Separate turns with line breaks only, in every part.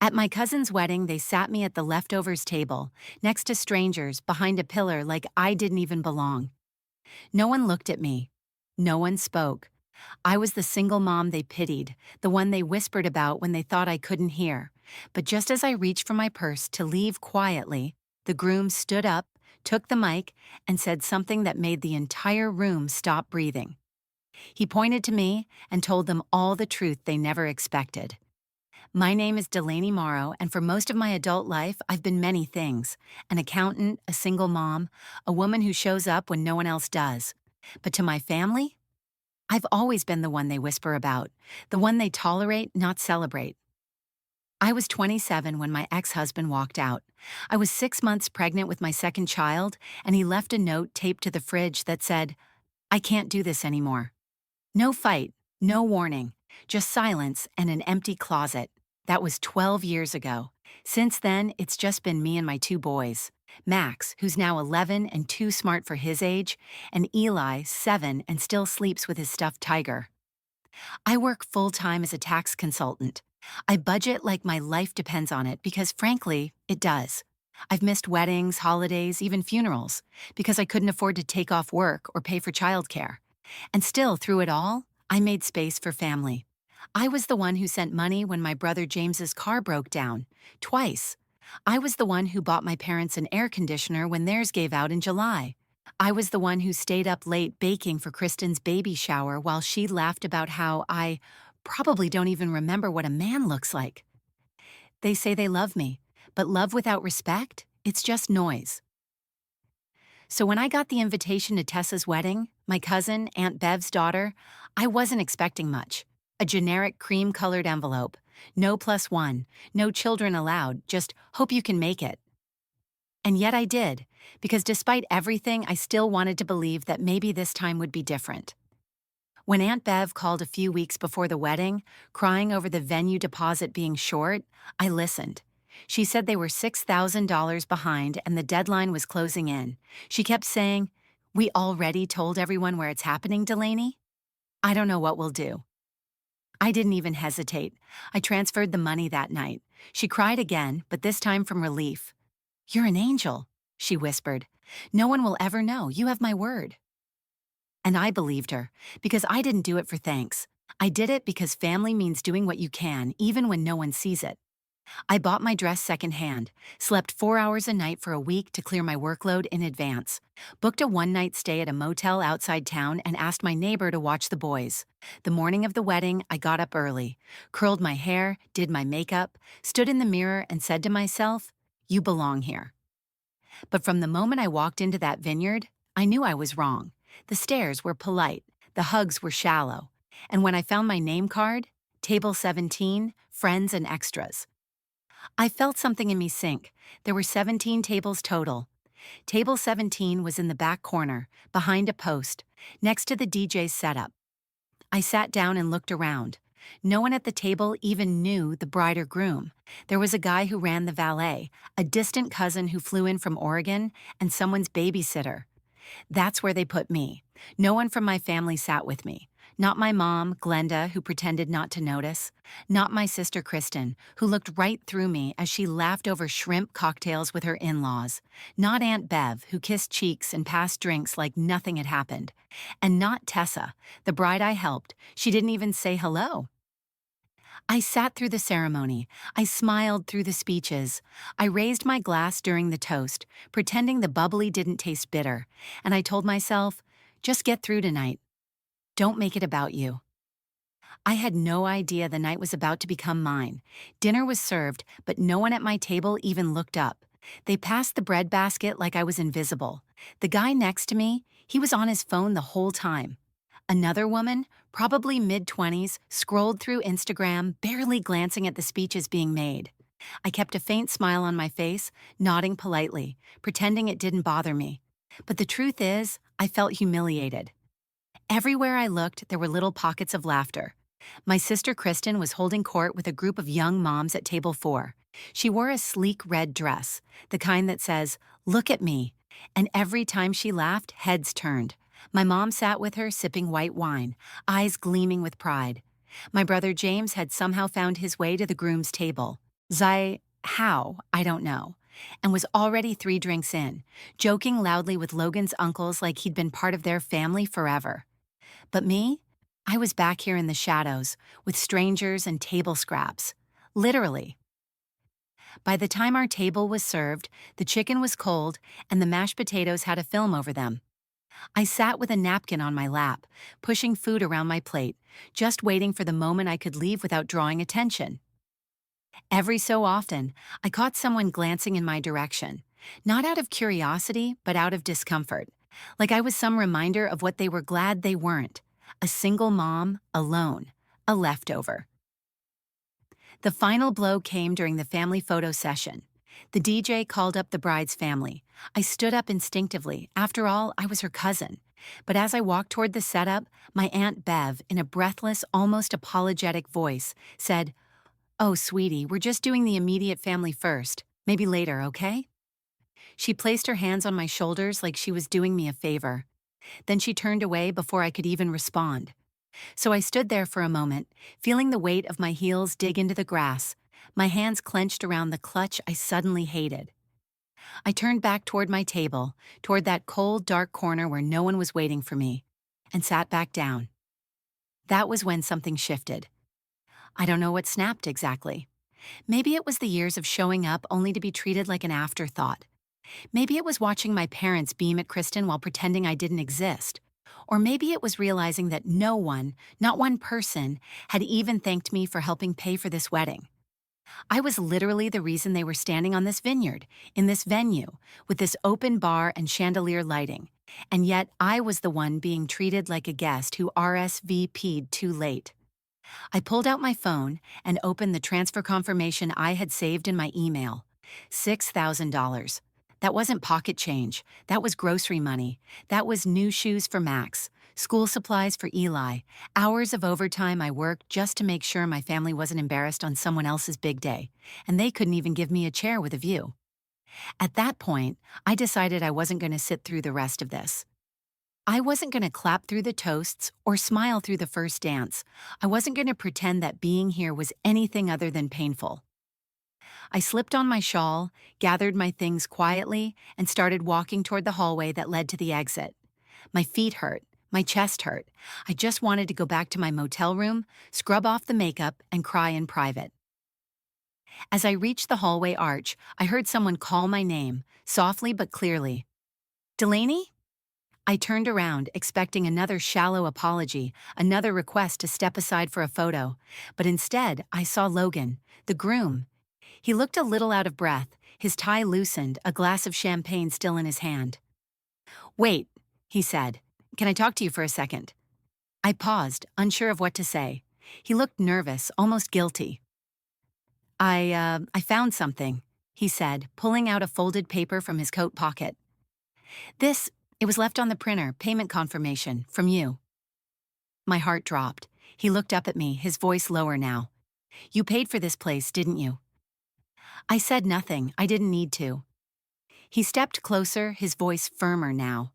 At my cousin's wedding, they sat me at the leftovers table, next to strangers, behind a pillar like I didn't even belong. No one looked at me. No one spoke. I was the single mom they pitied, the one they whispered about when they thought I couldn't hear. But just as I reached for my purse to leave quietly, the groom stood up, took the mic, and said something that made the entire room stop breathing. He pointed to me and told them all the truth they never expected. My name is Delaney Morrow, and for most of my adult life, I've been many things: an accountant, a single mom, a woman who shows up when no one else does. But to my family, I've always been the one they whisper about, the one they tolerate, not celebrate. I was 27 when my ex-husband walked out. I was 6 months pregnant with my second child, and he left a note taped to the fridge that said, "I can't do this anymore." No fight, no warning, just silence and an empty closet. That was 12 years ago. Since then, it's just been me and my two boys. Max, who's now 11 and too smart for his age, and Eli, 7 and still sleeps with his stuffed tiger. I work full-time as a tax consultant. I budget like my life depends on it because, frankly, it does. I've missed weddings, holidays, even funerals, because I couldn't afford to take off work or pay for childcare. And still, through it all, I made space for family. I was the one who sent money when my brother James's car broke down, twice. I was the one who bought my parents an air conditioner when theirs gave out in July. I was the one who stayed up late baking for Kristen's baby shower while she laughed about how I probably don't even remember what a man looks like. They say they love me, but love without respect? It's just noise. So when I got the invitation to Tessa's wedding, my cousin, Aunt Bev's daughter, I wasn't expecting much. A generic cream-colored envelope. No +1, no children allowed, just hope you can make it. And yet I did, because despite everything, I still wanted to believe that maybe this time would be different. When Aunt Bev called a few weeks before the wedding, crying over the venue deposit being short, I listened. She said they were $6,000 behind and the deadline was closing in. She kept saying, "We already told everyone where it's happening, Delaney? I don't know what we'll do." I didn't even hesitate. I transferred the money that night. She cried again, but this time from relief. "You're an angel," she whispered. "No one will ever know. You have my word." And I believed her, because I didn't do it for thanks. I did it because family means doing what you can, even when no one sees it. I bought my dress secondhand, slept 4 hours a night for a week to clear my workload in advance, booked a one-night stay at a motel outside town and asked my neighbor to watch the boys. The morning of the wedding, I got up early, curled my hair, did my makeup, stood in the mirror and said to myself, "You belong here." But from the moment I walked into that vineyard, I knew I was wrong. The stares were polite, the hugs were shallow, and when I found my name card, Table 17, Friends and Extras, I felt something in me sink. There were 17 tables total. Table 17 was in the back corner, behind a post, next to the DJ's setup. I sat down and looked around. No one at the table even knew the bride or groom. There was a guy who ran the valet, a distant cousin who flew in from Oregon, and someone's babysitter. That's where they put me. No one from my family sat with me. Not my mom, Glenda, who pretended not to notice. Not my sister, Kristen, who looked right through me as she laughed over shrimp cocktails with her in-laws. Not Aunt Bev, who kissed cheeks and passed drinks like nothing had happened. And not Tessa, the bride I helped. She didn't even say hello. I sat through the ceremony. I smiled through the speeches. I raised my glass during the toast, pretending the bubbly didn't taste bitter. And I told myself, just get through tonight. Don't make it about you. I had no idea the night was about to become mine. Dinner was served, but no one at my table even looked up. They passed the bread basket like I was invisible. The guy next to me, he was on his phone the whole time. Another woman, probably mid-20s, scrolled through Instagram, barely glancing at the speeches being made. I kept a faint smile on my face, nodding politely, pretending it didn't bother me. But the truth is, I felt humiliated. Everywhere I looked, there were little pockets of laughter. My sister Kristen was holding court with a group of young moms at table 4. She wore a sleek red dress, the kind that says, "Look at me," and every time she laughed, heads turned. My mom sat with her sipping white wine, eyes gleaming with pride. My brother James had somehow found his way to the groom's table. How, I don't know, and was already 3 drinks in, joking loudly with Logan's uncles like he'd been part of their family forever. But me? I was back here in the shadows, with strangers and table scraps. Literally. By the time our table was served, the chicken was cold and the mashed potatoes had a film over them. I sat with a napkin on my lap, pushing food around my plate, just waiting for the moment I could leave without drawing attention. Every so often, I caught someone glancing in my direction, not out of curiosity, but out of discomfort, like I was some reminder of what they were glad they weren't: a single mom, alone, a leftover. The final blow came during the family photo session. The DJ called up the bride's family. I stood up instinctively. After all, I was her cousin. But as I walked toward the setup, my Aunt Bev, in a breathless, almost apologetic voice, said, "Oh, sweetie, we're just doing the immediate family first. Maybe later, okay?" She placed her hands on my shoulders like she was doing me a favor. Then she turned away before I could even respond. So I stood there for a moment, feeling the weight of my heels dig into the grass, my hands clenched around the clutch I suddenly hated. I turned back toward my table, toward that cold, dark corner where no one was waiting for me, and sat back down. That was when something shifted. I don't know what snapped exactly. Maybe it was the years of showing up only to be treated like an afterthought. Maybe it was watching my parents beam at Kristen while pretending I didn't exist. Or maybe it was realizing that no one, not one person, had even thanked me for helping pay for this wedding. I was literally the reason they were standing on this vineyard, in this venue, with this open bar and chandelier lighting. And yet I was the one being treated like a guest who RSVP'd too late. I pulled out my phone and opened the transfer confirmation I had saved in my email. $6,000. That wasn't pocket change. That was grocery money. That was new shoes for Max, school supplies for Eli, hours of overtime I worked just to make sure my family wasn't embarrassed on someone else's big day, and they couldn't even give me a chair with a view. At that point, I decided I wasn't going to sit through the rest of this. I wasn't going to clap through the toasts or smile through the first dance. I wasn't going to pretend that being here was anything other than painful. I slipped on my shawl, gathered my things quietly, and started walking toward the hallway that led to the exit. My feet hurt. My chest hurt. I just wanted to go back to my motel room, scrub off the makeup, and cry in private. As I reached the hallway arch, I heard someone call my name, softly but clearly. "Delaney?" I turned around, expecting another shallow apology, another request to step aside for a photo, but instead I saw Logan, the groom. He looked a little out of breath, his tie loosened, a glass of champagne still in his hand. "Wait," he said. "Can I talk to you for a second?" I paused, unsure of what to say. He looked nervous, almost guilty. I found something," he said, pulling out a folded paper from his coat pocket. It was left on the printer, payment confirmation, from you." My heart dropped. He looked up at me, his voice lower now. "You paid for this place, didn't you?" I said nothing. I didn't need to. He stepped closer, his voice firmer now.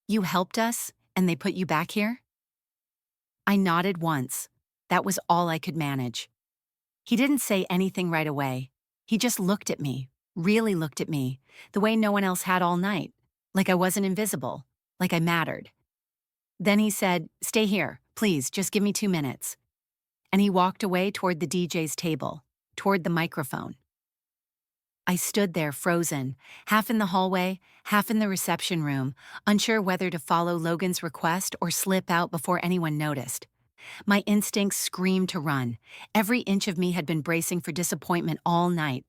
"You helped us, and they put you back here?" I nodded once. That was all I could manage. He didn't say anything right away. He just looked at me, really looked at me, the way no one else had all night, like I wasn't invisible, like I mattered. Then he said, "Stay here, please, just give me 2 minutes." And he walked away toward the DJ's table, toward the microphone. I stood there frozen, half in the hallway, half in the reception room, unsure whether to follow Logan's request or slip out before anyone noticed. My instincts screamed to run. Every inch of me had been bracing for disappointment all night.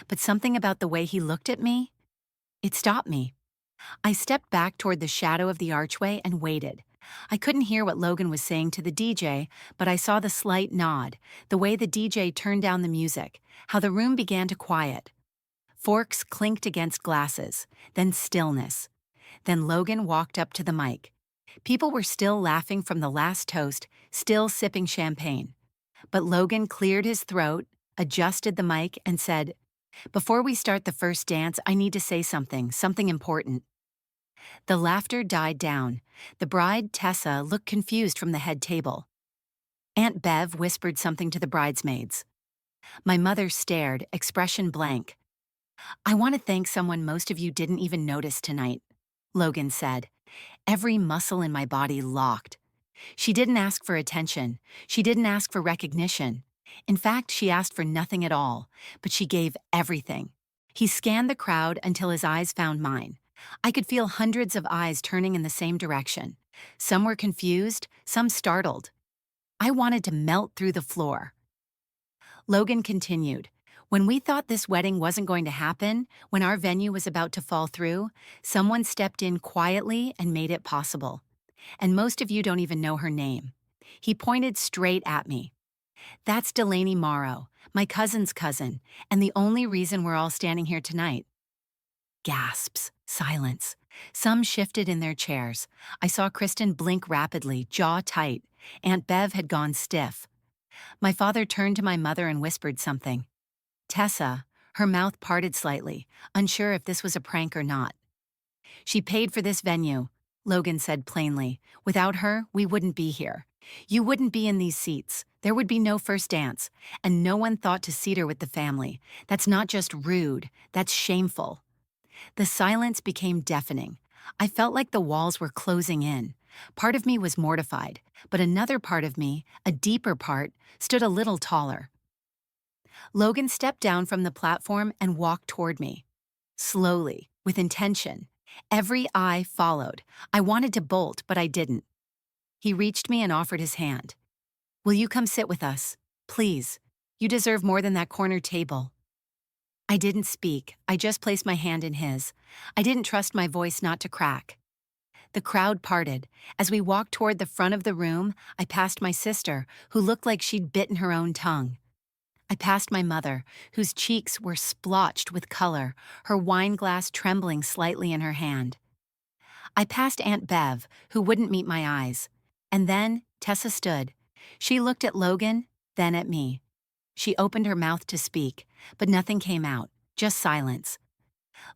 But something about the way he looked at me, it stopped me. I stepped back toward the shadow of the archway and waited. I couldn't hear what Logan was saying to the DJ, but I saw the slight nod, the way the DJ turned down the music, how the room began to quiet. Forks clinked against glasses, then stillness. Then Logan walked up to the mic. People were still laughing from the last toast, still sipping champagne. But Logan cleared his throat, adjusted the mic, and said, "Before we start the first dance, I need to say something important." The laughter died down. The bride, Tessa, looked confused from the head table. Aunt Bev whispered something to the bridesmaids. My mother stared, expression blank. I want to thank someone most of you didn't even notice tonight, Logan said. Every muscle in my body locked. She didn't ask for attention. She didn't ask for recognition. In fact, she asked for nothing at all, but she gave everything. He scanned the crowd until his eyes found mine. I could feel hundreds of eyes turning in the same direction. Some were confused, some startled. I wanted to melt through the floor. Logan continued. When we thought this wedding wasn't going to happen, when our venue was about to fall through, someone stepped in quietly and made it possible. And most of you don't even know her name. He pointed straight at me. That's Delaney Morrow, my cousin's cousin, and the only reason we're all standing here tonight. Gasps, silence. Some shifted in their chairs. I saw Kristen blink rapidly, jaw tight. Aunt Bev had gone stiff. My father turned to my mother and whispered something. Tessa, her mouth parted slightly, unsure if this was a prank or not. She paid for this venue, Logan said plainly. Without her, we wouldn't be here. You wouldn't be in these seats. There would be no first dance, and no one thought to seat her with the family. That's not just rude, that's shameful. The silence became deafening. I felt like the walls were closing in. Part of me was mortified, but another part of me, a deeper part, stood a little taller. Logan stepped down from the platform and walked toward me. Slowly, with intention. Every eye followed. I wanted to bolt, but I didn't. He reached me and offered his hand. Will you come sit with us? Please. You deserve more than that corner table. I didn't speak. I just placed my hand in his. I didn't trust my voice not to crack. The crowd parted. As we walked toward the front of the room, I passed my sister, who looked like she'd bitten her own tongue. I passed my mother, whose cheeks were splotched with color, her wine glass trembling slightly in her hand. I passed Aunt Bev, who wouldn't meet my eyes. And then Tessa stood. She looked at Logan, then at me. She opened her mouth to speak, but nothing came out, just silence.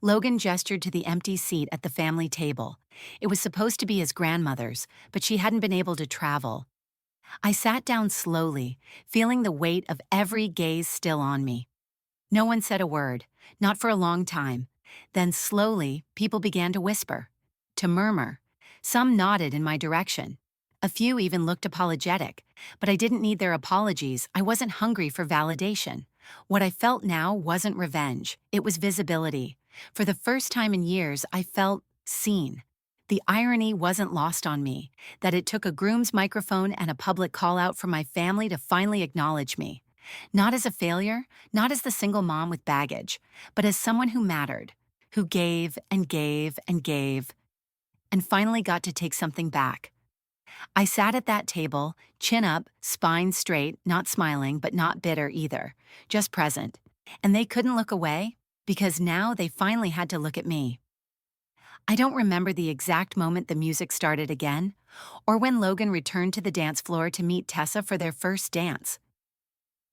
Logan gestured to the empty seat at the family table. It was supposed to be his grandmother's, but she hadn't been able to travel. I sat down slowly, feeling the weight of every gaze still on me. No one said a word, not for a long time. Then slowly, people began to whisper, to murmur. Some nodded in my direction. A few even looked apologetic, but I didn't need their apologies. I wasn't hungry for validation. What I felt now wasn't revenge, it was visibility. For the first time in years, I felt seen. The irony wasn't lost on me, that it took a groom's microphone and a public call-out from my family to finally acknowledge me. Not as a failure, not as the single mom with baggage, but as someone who mattered, who gave and gave and gave, and finally got to take something back. I sat at that table, chin up, spine straight, not smiling but not bitter either, just present. And they couldn't look away, because now they finally had to look at me. I don't remember the exact moment the music started again, or when Logan returned to the dance floor to meet Tessa for their first dance.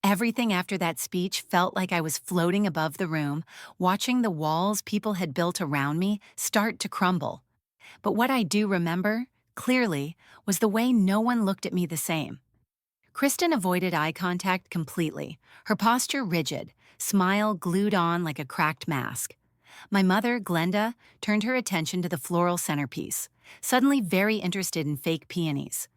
Everything after that speech felt like I was floating above the room, watching the walls people had built around me start to crumble. But what I do remember, clearly, was the way no one looked at me the same. Kristen avoided eye contact completely, her posture rigid, smile glued on like a cracked mask. My mother, Glenda, turned her attention to the floral centerpiece, suddenly very interested in fake peonies.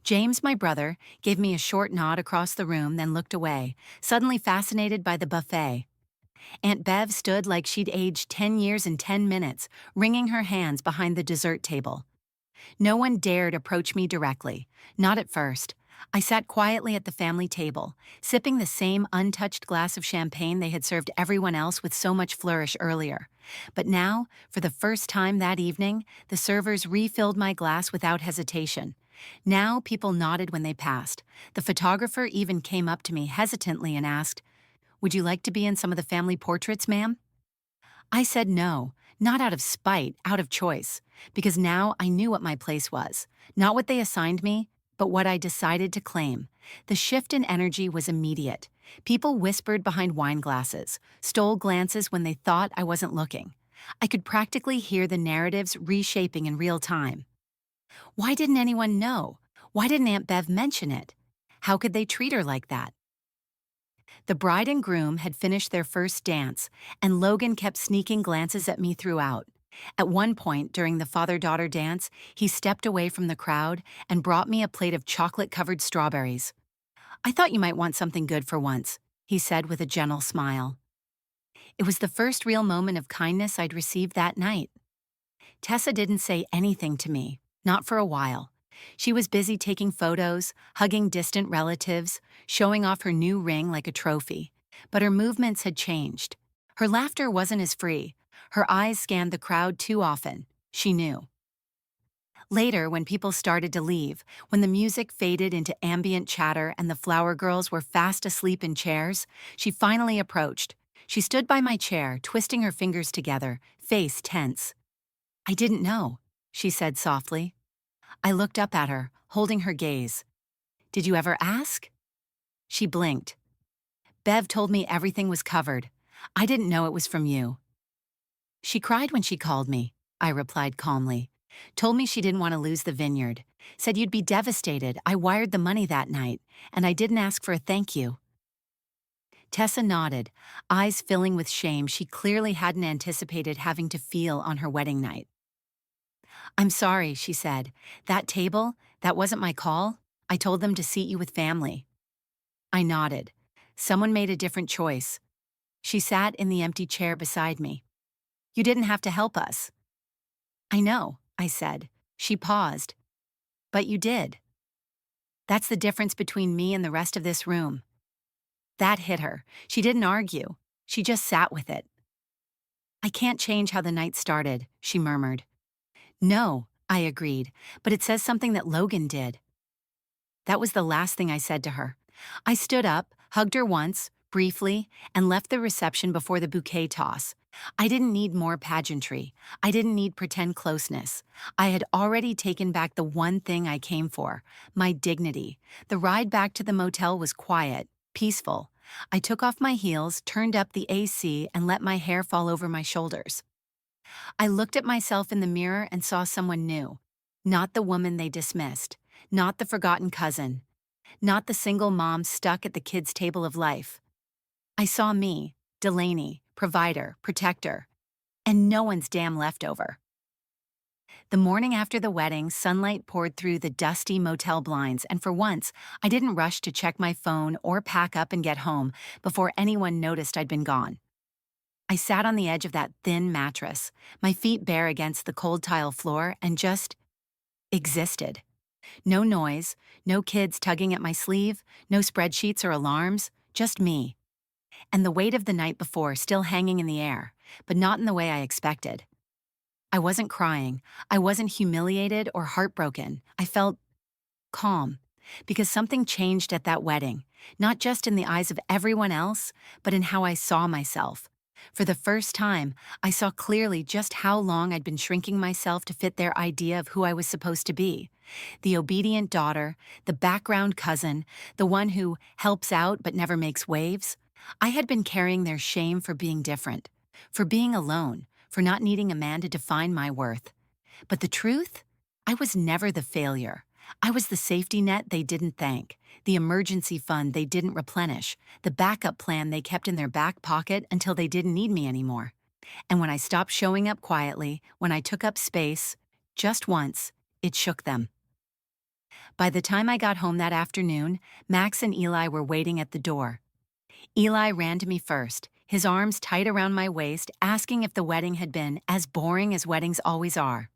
James, my brother, gave me a short nod across the room, then looked away, suddenly fascinated by the buffet. Aunt Bev stood like she'd aged 10 years in 10 minutes, wringing her hands behind the dessert table. No one dared approach me directly, not at first. I sat quietly at the family table, sipping the same untouched glass of champagne they had served everyone else with so much flourish earlier. But now, for the first time that evening, the servers refilled my glass without hesitation. Now people nodded when they passed. The photographer even came up to me hesitantly and asked, "Would you like to be in some of the family portraits, ma'am?" I said no, not out of spite, out of choice, because now I knew what my place was, not what they assigned me, but what I decided to claim. The shift in energy was immediate. People whispered behind wine glasses, stole glances when they thought I wasn't looking. I could practically hear the narratives reshaping in real time. Why didn't anyone know? Why didn't Aunt Bev mention it? How could they treat her like that? The bride and groom had finished their first dance, and Logan kept sneaking glances at me throughout. At one point during the father-daughter dance, he stepped away from the crowd and brought me a plate of chocolate-covered strawberries. "I thought you might want something good for once," he said with a gentle smile. It was the first real moment of kindness I'd received that night. Tessa didn't say anything to me, not for a while. She was busy taking photos, hugging distant relatives, showing off her new ring like a trophy. But her movements had changed. Her laughter wasn't as free. Her eyes scanned the crowd too often. She knew. Later, when people started to leave, when the music faded into ambient chatter and the flower girls were fast asleep in chairs, she finally approached. She stood by my chair, twisting her fingers together, face tense. "I didn't know," she said softly. I looked up at her, holding her gaze. "Did you ever ask?" She blinked. "Bev told me everything was covered. I didn't know it was from you." "She cried when she called me," I replied calmly. "Told me she didn't want to lose the vineyard. Said you'd be devastated. I wired the money that night, and I didn't ask for a thank you." Tessa nodded, eyes filling with shame she clearly hadn't anticipated having to feel on her wedding night. "I'm sorry," she said. "That table, that wasn't my call. I told them to seat you with family." I nodded. Someone made a different choice. She sat in the empty chair beside me. "You didn't have to help us." "I know," I said. She paused. "But you did. That's the difference between me and the rest of this room." That hit her. She didn't argue. She just sat with it. "I can't change how the night started," she murmured. "No," I agreed, "but it says something that Logan did." That was the last thing I said to her. I stood up, hugged her once, briefly, and left the reception before the bouquet toss. I didn't need more pageantry. I didn't need pretend closeness. I had already taken back the one thing I came for, my dignity. The ride back to the motel was quiet, peaceful. I took off my heels, turned up the AC, and let my hair fall over my shoulders. I looked at myself in the mirror and saw someone new. Not the woman they dismissed. Not the forgotten cousin. Not the single mom stuck at the kids' table of life. I saw me, Delaney, provider, protector, and no one's damn leftover. The morning after the wedding, sunlight poured through the dusty motel blinds, and for once, I didn't rush to check my phone or pack up and get home before anyone noticed I'd been gone. I sat on the edge of that thin mattress, my feet bare against the cold tile floor, and just existed. No noise, no kids tugging at my sleeve, no spreadsheets or alarms, just me. And the weight of the night before still hanging in the air, but not in the way I expected. I wasn't crying. I wasn't humiliated or heartbroken. I felt calm, because something changed at that wedding, not just in the eyes of everyone else, but in how I saw myself. For the first time, I saw clearly just how long I'd been shrinking myself to fit their idea of who I was supposed to be. The obedient daughter, the background cousin, the one who helps out but never makes waves. I had been carrying their shame for being different, for being alone, for not needing a man to define my worth. But the truth? I was never the failure. I was the safety net they didn't thank, the emergency fund they didn't replenish, the backup plan they kept in their back pocket until they didn't need me anymore. And when I stopped showing up quietly, when I took up space, just once, it shook them. By the time I got home that afternoon, Max and Eli were waiting at the door. Eli ran to me first, his arms tight around my waist, asking if the wedding had been as boring as weddings always are.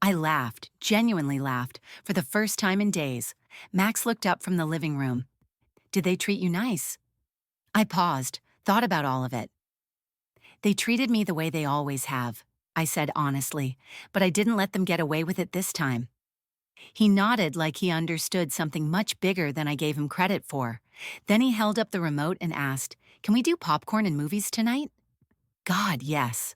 I laughed, genuinely laughed, for the first time in days. Max looked up from the living room. "Did they treat you nice?" I paused, thought about all of it. "They treated me the way they always have," I said honestly, "but I didn't let them get away with it this time." He nodded like he understood something much bigger than I gave him credit for. Then he held up the remote and asked, "Can we do popcorn and movies tonight?" God, yes.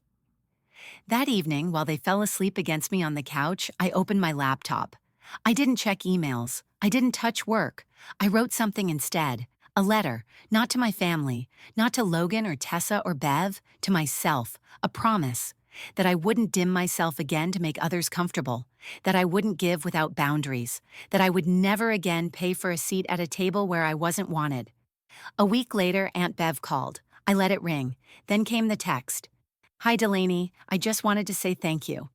That evening, while they fell asleep against me on the couch, I opened my laptop. I didn't check emails. I didn't touch work. I wrote something instead. A letter, not to my family, not to Logan or Tessa or Bev, to myself. A promise. That I wouldn't dim myself again to make others comfortable. That I wouldn't give without boundaries. That I would never again pay for a seat at a table where I wasn't wanted. A week later, Aunt Bev called. I let it ring. Then came the text. Hi, Delaney. I just wanted to say thank you.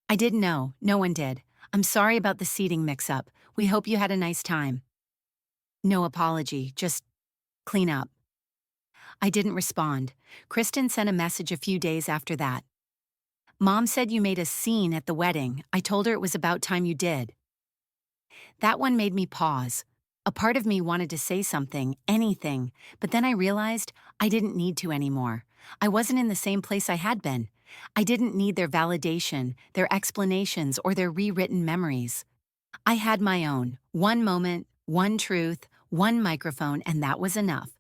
I didn't know. No one did. I'm sorry about the seating mix-up. We hope you had a nice time. No apology, just clean up. I didn't respond. Kristen sent a message a few days after that. Mom said you made a scene at the wedding. I told her it was about time you did. That one made me pause. A part of me wanted to say something, anything, but then I realized I didn't need to anymore. I wasn't in the same place I had been. I didn't need their validation, their explanations, or their rewritten memories. I had my own, one moment, one truth, one microphone, and that was enough.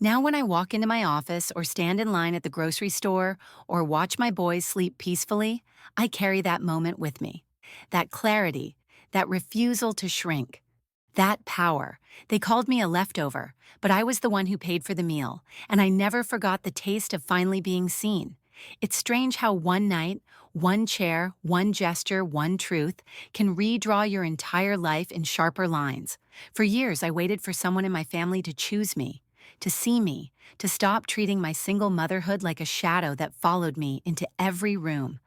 Now when I walk into my office or stand in line at the grocery store or watch my boys sleep peacefully, I carry that moment with me. That clarity, that refusal to shrink, that power. They called me a leftover, but I was the one who paid for the meal, and I never forgot the taste of finally being seen. It's strange how one night, one chair, one gesture, one truth can redraw your entire life in sharper lines. For years, I waited for someone in my family to choose me, to see me, to stop treating my single motherhood like a shadow that followed me into every room.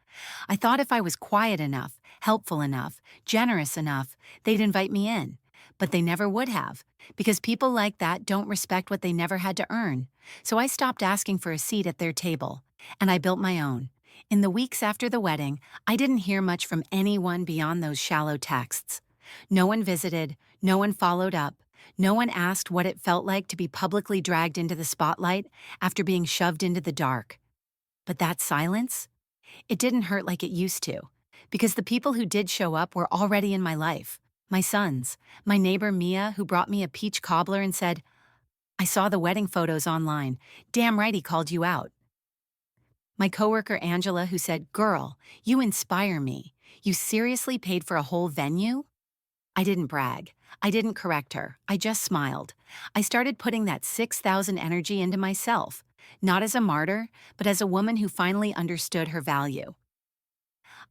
I thought if I was quiet enough, helpful enough, generous enough, they'd invite me in. But they never would have, because people like that don't respect what they never had to earn. So I stopped asking for a seat at their table, and I built my own. In the weeks after the wedding, I didn't hear much from anyone beyond those shallow texts. No one visited, no one followed up, no one asked what it felt like to be publicly dragged into the spotlight after being shoved into the dark. But that silence? It didn't hurt like it used to, because the people who did show up were already in my life. My sons, my neighbor Mia, who brought me a peach cobbler and said, I saw the wedding photos online. Damn right he called you out. My coworker Angela, who said, Girl, you inspire me. You seriously paid for a whole venue? I didn't brag. I didn't correct her. I just smiled. I started putting that 6,000 energy into myself, not as a martyr, but as a woman who finally understood her value.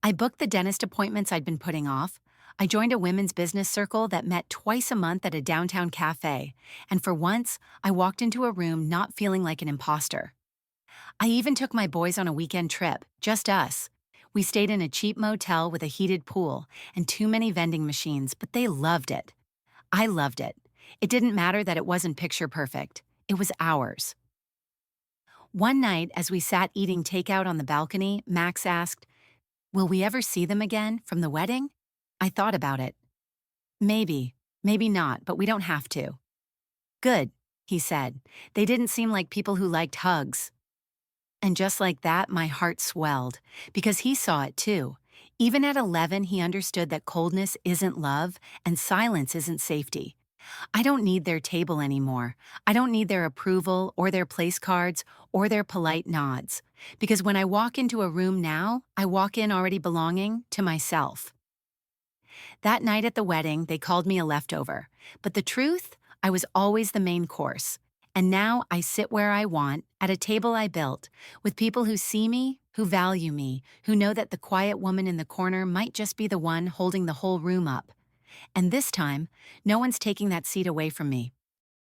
I booked the dentist appointments I'd been putting off. I joined a women's business circle that met twice a month at a downtown cafe, and for once, I walked into a room not feeling like an imposter. I even took my boys on a weekend trip, just us. We stayed in a cheap motel with a heated pool and too many vending machines, but they loved it. I loved it. It didn't matter that it wasn't picture perfect. It was ours. One night, as we sat eating takeout on the balcony, Max asked, Will we ever see them again from the wedding? I thought about it. Maybe, maybe not, but we don't have to. Good, he said. They didn't seem like people who liked hugs. And just like that, my heart swelled, because he saw it too. Even at 11, he understood that coldness isn't love and silence isn't safety. I don't need their table anymore. I don't need their approval or their place cards or their polite nods. Because when I walk into a room now, I walk in already belonging to myself. That night at the wedding, they called me a leftover. But the truth, I was always the main course. And now I sit where I want, at a table I built, with people who see me, who value me, who know that the quiet woman in the corner might just be the one holding the whole room up. And this time, no one's taking that seat away from me.